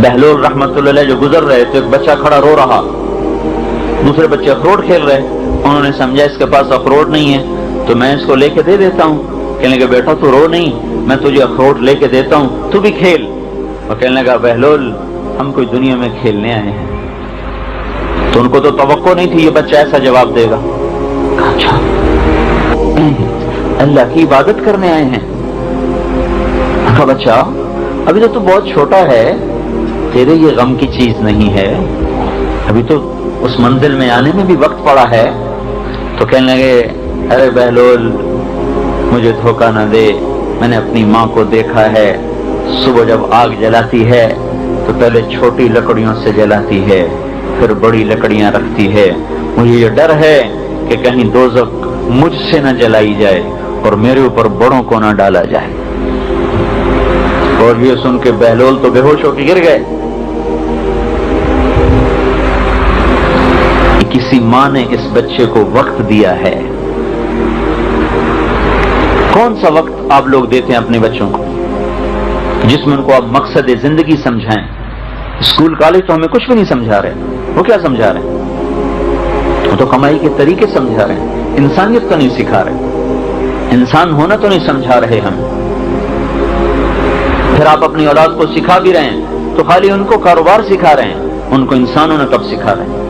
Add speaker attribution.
Speaker 1: بہلول رحمۃ اللہ علیہ جو گزر رہے تو ایک بچہ کھڑا رو رہا، دوسرے بچے اخروٹ کھیل رہے، انہوں نے سمجھا اس کے پاس اخروٹ نہیں ہے تو میں اس کو لے کے دے دیتا ہوں۔ کہنے لگا بیٹا تو رو نہیں، میں تجھے اخروٹ لے کے دیتا ہوں، تو بھی کھیل۔ اور کہنے لگا بہلول ہم کوئی دنیا میں کھیلنے آئے ہیں۔ تو ان کو تو توقع نہیں تھی یہ بچہ ایسا جواب دے گا۔ اچھا اللہ کی عبادت کرنے آئے ہیں؟ کہا بچہ ابھی تو بہت چھوٹا ہے، تیرے یہ غم کی چیز نہیں ہے، ابھی تو اس منزل میں آنے میں بھی وقت پڑا ہے۔ تو کہنے لگے ارے بہلول مجھے دھوکہ نہ دے، میں نے اپنی ماں کو دیکھا ہے، صبح جب آگ جلاتی ہے تو پہلے چھوٹی لکڑیوں سے جلاتی ہے، پھر بڑی لکڑیاں رکھتی ہے، مجھے یہ ڈر ہے کہ کہیں دوزخ مجھ سے نہ جلائی جائے اور میرے اوپر بڑوں کو نہ ڈالا جائے۔ اور یہ سن کے بہلول تو بے ہوش ہو کے گر گئے۔ کسی ماں نے اس بچے کو وقت دیا ہے۔ کون سا وقت آپ لوگ دیتے ہیں اپنے بچوں کو جس میں ان کو آپ مقصد زندگی سمجھائیں؟ اسکول کالج تو ہمیں کچھ بھی نہیں سمجھا رہے، وہ کیا سمجھا رہے ہیں؟ وہ تو کمائی کے طریقے سمجھا رہے ہیں، انسانیت تو نہیں سکھا رہے، انسان ہونا تو نہیں سمجھا رہے ہم۔ پھر آپ اپنی اولاد کو سکھا بھی رہے ہیں تو خالی ان کو کاروبار سکھا رہے ہیں، ان کو انسان ہونا کب سکھا رہے ہیں؟